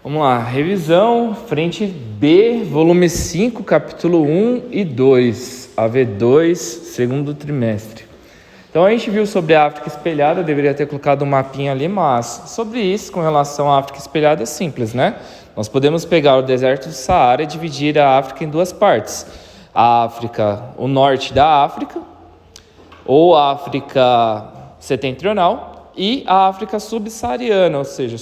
Vamos lá, revisão, frente B, volume 5, capítulo 1 e 2, AV2, segundo trimestre. Então a gente viu sobre a África espelhada, eu deveria ter colocado um mapinha ali, mas sobre isso, com relação à África espelhada, é simples, né? Nós podemos pegar o deserto do Saara e dividir a África em duas partes. A África, o norte da África, ou a África setentrional, e a África subsaariana, ou seja,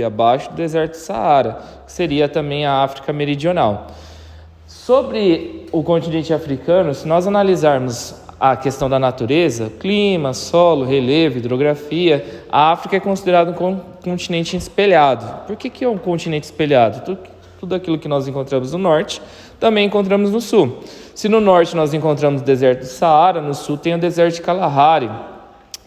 abaixo do deserto do Saara, que seria também a África meridional. Sobre o continente africano, se nós analisarmos a questão da natureza, clima, solo, relevo, hidrografia, a África é considerada um continente espelhado. Por que é um continente espelhado? Tudo aquilo que nós encontramos no norte, também encontramos no sul. Se no norte nós encontramos o deserto do Saara, no sul tem o deserto de Kalahari.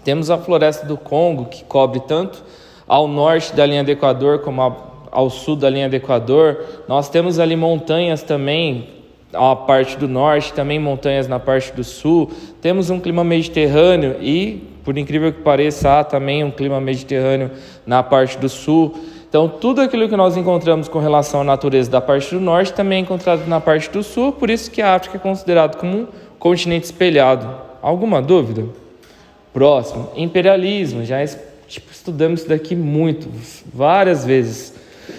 Temos a floresta do Congo, que cobre tanto ao norte da linha do Equador como ao sul da linha do Equador. Nós temos ali montanhas também, a parte do norte, também montanhas na parte do sul. Temos um clima mediterrâneo e, por incrível que pareça, há também um clima mediterrâneo na parte do sul. Então, tudo aquilo que nós encontramos com relação à natureza da parte do norte também é encontrado na parte do sul, por isso que a África é considerada como um continente espelhado. Alguma dúvida? Próximo, imperialismo. Já estudamos isso daqui várias vezes.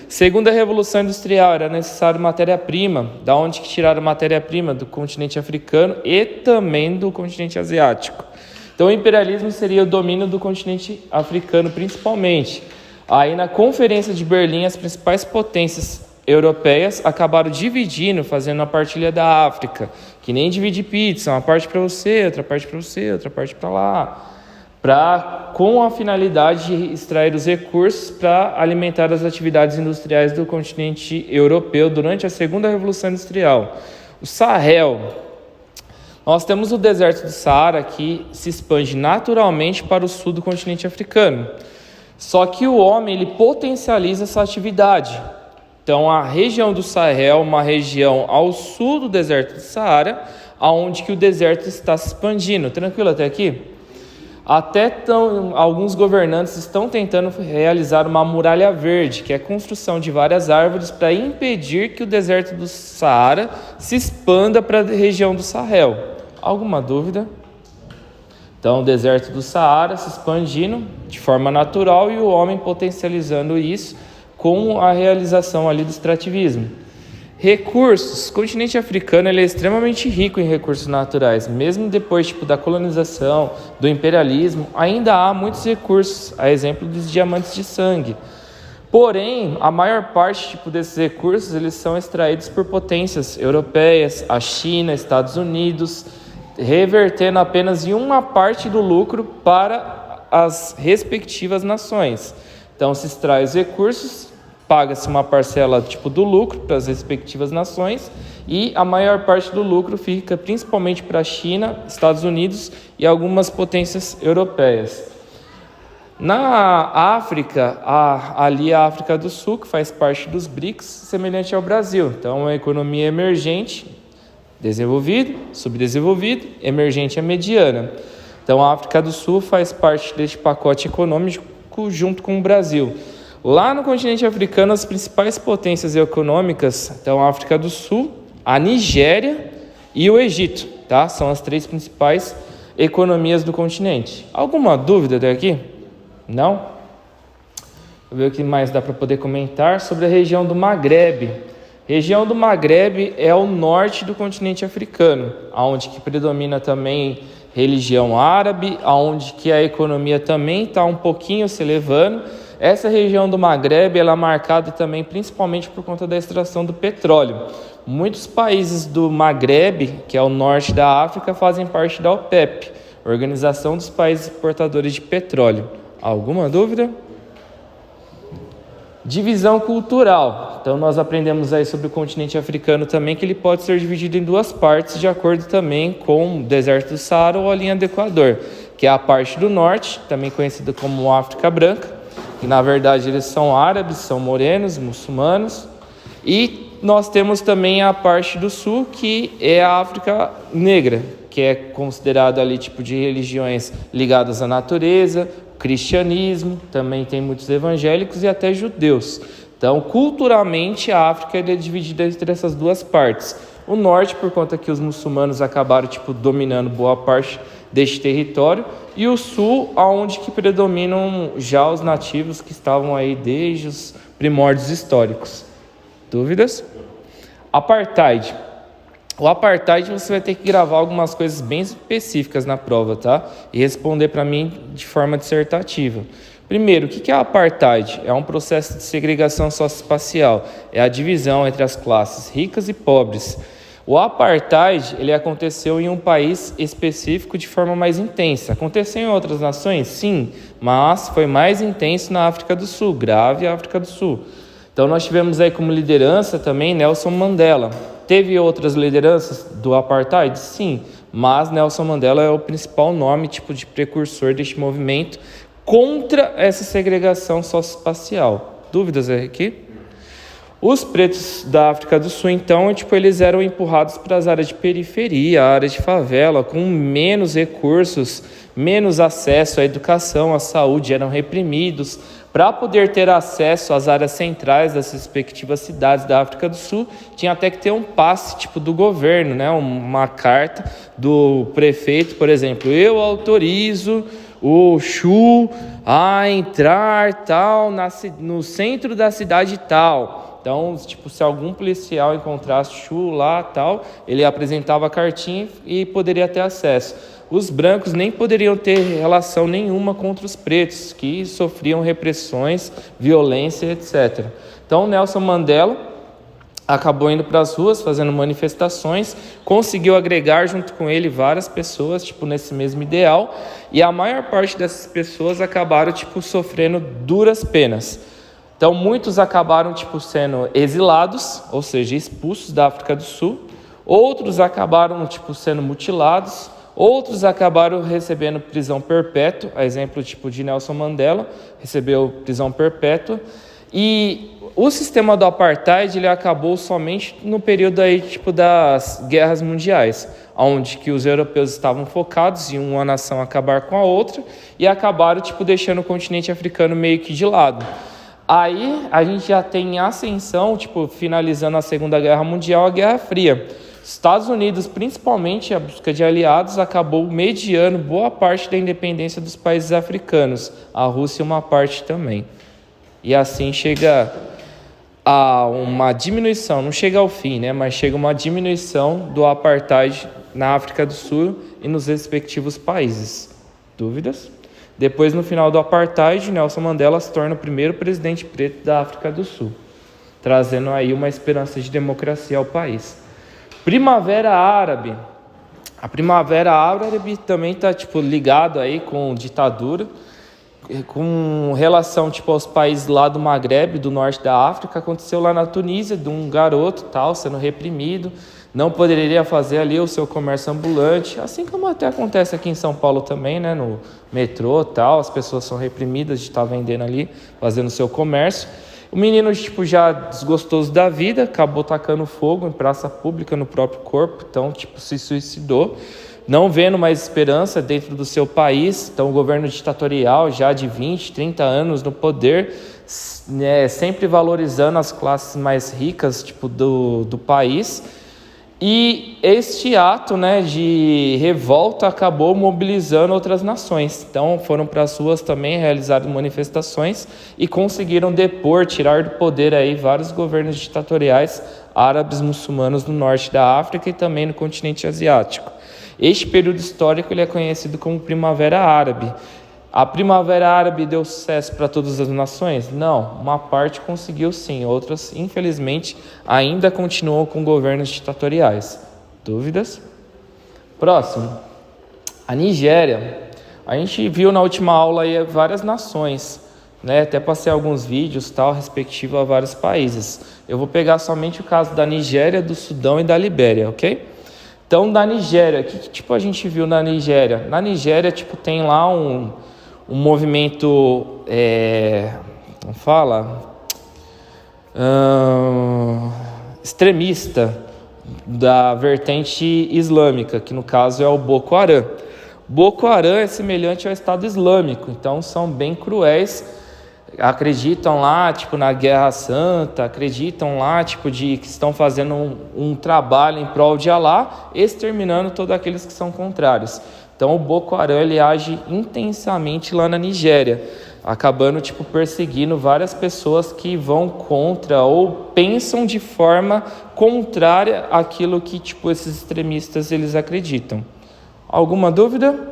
Segundo a Revolução Industrial, era necessário matéria-prima. Da onde que tiraram matéria-prima? Do continente africano e também do continente asiático. Então, o imperialismo seria o domínio do continente africano, principalmente. Aí, na Conferência de Berlim, as principais potências europeias acabaram dividindo, fazendo a partilha da África, que nem dividir pizza, uma parte para você, outra parte para você, outra parte para lá, com a finalidade de extrair os recursos para alimentar as atividades industriais do continente europeu durante a Segunda Revolução Industrial. O Sahel, nós temos o deserto do Saara que se expande naturalmente para o sul do continente africano, só que o homem ele potencializa essa atividade. Então, a região do Sahel é uma região ao sul do deserto do Saara, onde que o deserto está se expandindo. Tranquilo até aqui? Alguns governantes estão tentando realizar uma muralha verde, que é a construção de várias árvores para impedir que o deserto do Saara se expanda para a região do Sahel. Alguma dúvida? Então, o deserto do Saara se expandindo de forma natural e o homem potencializando isso com a realização ali do extrativismo. Recursos. O continente africano ele é extremamente rico em recursos naturais. Mesmo depois da colonização, do imperialismo, ainda há muitos recursos, a exemplo dos diamantes de sangue. Porém, a maior parte desses recursos eles são extraídos por potências europeias, a China, Estados Unidos, revertendo apenas em uma parte do lucro para as respectivas nações. Então, se extrai os recursos, paga-se uma parcela do lucro para as respectivas nações e a maior parte do lucro fica principalmente para a China, Estados Unidos e algumas potências europeias. Na África, ali a África do Sul, que faz parte dos BRICS, semelhante ao Brasil. Então, é uma economia emergente, desenvolvido, subdesenvolvido, emergente e mediana. Então, a África do Sul faz parte deste pacote econômico junto com o Brasil. Lá no continente africano, as principais potências econômicas, então a África do Sul, a Nigéria e o Egito, tá? São as três principais economias do continente. Alguma dúvida daqui? Não? Vou ver o que mais dá para poder comentar sobre a região do Magrebe. Região do Magrebe é o norte do continente africano, onde que predomina também religião árabe, onde que a economia também está um pouquinho se elevando. Essa região do Magrebe ela é marcada também principalmente por conta da extração do petróleo. Muitos países do Magrebe, que é o norte da África, fazem parte da OPEP, Organização dos Países Exportadores de Petróleo. Alguma dúvida? Divisão cultural. Então nós aprendemos aí sobre o continente africano também que ele pode ser dividido em duas partes de acordo também com o deserto do Saara ou a linha do Equador, que é a parte do norte, também conhecida como África Branca, que na verdade eles são árabes, são morenos, muçulmanos, e nós temos também a parte do sul, que é a África Negra, que é considerado ali de religiões ligadas à natureza, cristianismo, também tem muitos evangélicos e até judeus. Então, culturalmente, a África é dividida entre essas duas partes. O norte, por conta que os muçulmanos acabaram dominando boa parte deste território, e o sul, onde que predominam já os nativos que estavam aí desde os primórdios históricos. Dúvidas? Apartheid. O apartheid você vai ter que gravar algumas coisas bem específicas na prova, tá? E responder para mim de forma dissertativa. Primeiro, o que é apartheid? É um processo de segregação socioespacial. É a divisão entre as classes ricas e pobres. O apartheid, ele aconteceu em um país específico de forma mais intensa. Aconteceu em outras nações? Sim, mas foi mais intenso na África do Sul, grave a África do Sul. Então nós tivemos aí como liderança também Nelson Mandela. Teve outras lideranças do apartheid? Sim, mas Nelson Mandela é o principal nome de precursor deste movimento contra essa segregação socioespacial. Dúvidas aqui? Os pretos da África do Sul, então, eles eram empurrados para as áreas de periferia, áreas de favela, com menos recursos, menos acesso à educação, à saúde, eram reprimidos. Para poder ter acesso às áreas centrais das respectivas cidades da África do Sul, tinha até que ter um passe do governo, né? Uma carta do prefeito, por exemplo, eu autorizo o Xu a entrar no centro da cidade tal. Então, se algum policial encontrasse Xu lá, ele apresentava a cartinha e poderia ter acesso. Os brancos nem poderiam ter relação nenhuma contra os pretos, que sofriam repressões, violência, etc. Então, Nelson Mandela acabou indo para as ruas, fazendo manifestações, conseguiu agregar junto com ele várias pessoas, nesse mesmo ideal, e a maior parte dessas pessoas acabaram, sofrendo duras penas. Então, muitos acabaram, sendo exilados, ou seja, expulsos da África do Sul, outros acabaram, sendo mutilados, outros acabaram recebendo prisão perpétua, a exemplo de Nelson Mandela, recebeu prisão perpétua, e o sistema do apartheid ele acabou somente no período aí, das guerras mundiais, onde que os europeus estavam focados em uma nação acabar com a outra e acabaram deixando o continente africano meio que de lado. Aí a gente já tem em ascensão, finalizando a Segunda Guerra Mundial, a Guerra Fria. Estados Unidos, principalmente a busca de aliados, acabou mediando boa parte da independência dos países africanos. A Rússia uma parte também. E assim chega a uma diminuição, não chega ao fim, né? Mas chega uma diminuição do apartheid na África do Sul e nos respectivos países. Dúvidas? Depois, no final do apartheid, Nelson Mandela se torna o primeiro presidente preto da África do Sul, trazendo aí uma esperança de democracia ao país. Primavera Árabe. A Primavera Árabe também está ligado aí com ditadura, com relação aos países lá do Maghreb, do norte da África. Aconteceu lá na Tunísia, de um garoto sendo reprimido, não poderia fazer ali o seu comércio ambulante, assim como até acontece aqui em São Paulo também, né, no metrô, as pessoas são reprimidas de estar vendendo ali, fazendo o seu comércio. O menino, já desgostoso da vida, acabou tacando fogo em praça pública no próprio corpo, então, se suicidou, não vendo mais esperança dentro do seu país. Então, o governo ditatorial, já de 20, 30 anos no poder, sempre valorizando as classes mais ricas, do país. E este ato, de revolta acabou mobilizando outras nações. Então foram para as ruas também, realizaram manifestações e conseguiram depor, tirar do poder aí vários governos ditatoriais árabes muçulmanos no norte da África e também no continente asiático. Este período histórico ele é conhecido como Primavera Árabe. A Primavera Árabe deu sucesso para todas as nações? Não, uma parte conseguiu sim, outras, infelizmente, ainda continuam com governos ditatoriais. Dúvidas? Próximo, a Nigéria. A gente viu na última aula aí várias nações, né? Até passei alguns vídeos respectivo a vários países. Eu vou pegar somente o caso da Nigéria, do Sudão e da Libéria, ok? Então, da Nigéria, o que a gente viu na Nigéria? Na Nigéria, tem lá um movimento, extremista da vertente islâmica, que no caso é o Boko Haram. Boko Haram é semelhante ao Estado Islâmico, então são bem cruéis, acreditam lá, tipo, na Guerra Santa, acreditam lá, tipo, de que estão fazendo um trabalho em prol de Alá, exterminando todos aqueles que são contrários. Então, o Boko Haram, ele age intensamente lá na Nigéria, acabando, tipo, perseguindo várias pessoas que vão contra ou pensam de forma contrária àquilo que, tipo, esses extremistas, eles acreditam. Alguma dúvida?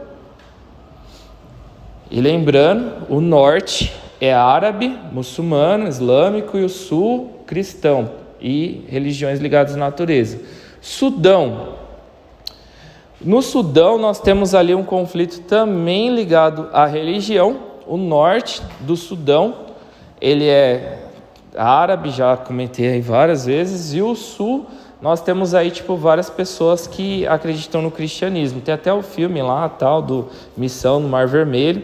E lembrando, o norte é árabe, muçulmano, islâmico, e o sul, cristão e religiões ligadas à natureza. Sudão. No Sudão, nós temos ali um conflito também ligado à religião. O norte do Sudão, ele é árabe, já comentei aí várias vezes, e o sul, nós temos aí, tipo, várias pessoas que acreditam no cristianismo. Tem até o filme lá, tal, do Missão no Mar Vermelho.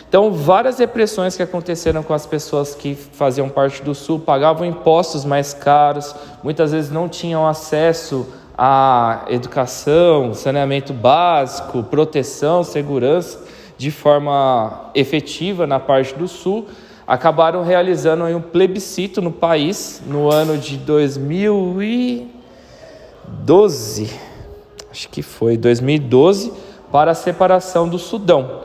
Então, várias repressões que aconteceram com as pessoas que faziam parte do sul, pagavam impostos mais caros, muitas vezes não tinham acesso à educação, saneamento básico, proteção, segurança, de forma efetiva na parte do sul. Acabaram realizando aí um plebiscito no país no ano de 2012, acho que foi 2012, para a separação do Sudão.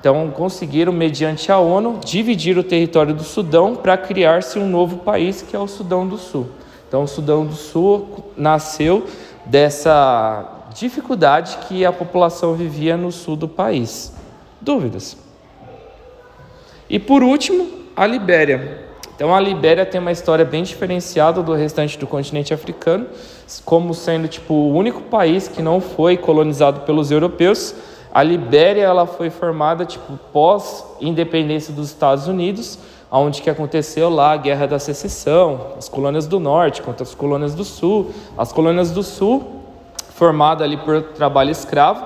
Então, conseguiram, mediante a ONU, dividir o território do Sudão para criar-se um novo país, que é o Sudão do Sul. Então, o Sudão do Sul nasceu dessa dificuldade que a população vivia no sul do país. Dúvidas? E, por último, a Libéria. Então, a Libéria tem uma história bem diferenciada do restante do continente africano, como sendo, tipo, o único país que não foi colonizado pelos europeus. A Libéria, ela foi formada, tipo, pós-independência dos Estados Unidos, onde que aconteceu lá a Guerra da Secessão, as colônias do Norte contra as colônias do Sul. As colônias do Sul, formada ali por trabalho escravo.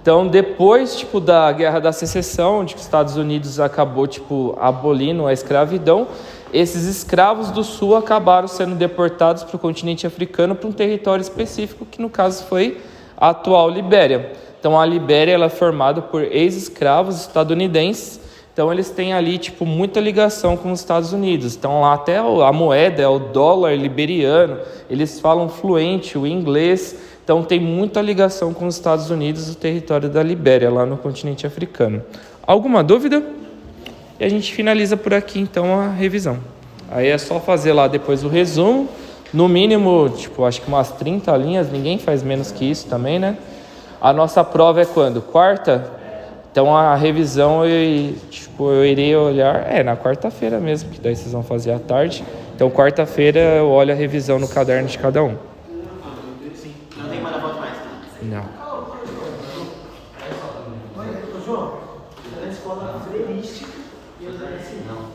Então, depois, tipo, da Guerra da Secessão, onde os Estados Unidos acabou, tipo, abolindo a escravidão, esses escravos do Sul acabaram sendo deportados para o continente africano, para um território específico, que no caso foi a atual Libéria. Então, a Libéria, ela é formada por ex-escravos estadunidenses. Então, eles têm ali, tipo, muita ligação com os Estados Unidos. Então, lá até a moeda é o dólar liberiano. Eles falam fluente o inglês. Então, tem muita ligação com os Estados Unidos, o território da Libéria, lá no continente africano. Alguma dúvida? E a gente finaliza por aqui, então, a revisão. Aí é só fazer lá depois o resumo. No mínimo, tipo, acho que umas 30 linhas. Ninguém faz menos que isso também, né? A nossa prova é quando? Quarta? Então, a revisão eu irei olhar... na quarta-feira mesmo, que daí vocês vão fazer à tarde. Então, quarta-feira eu olho a revisão no caderno de cada um. Sim. Não tem que mandar foto mais? Não. João, na escola playlist e eu não.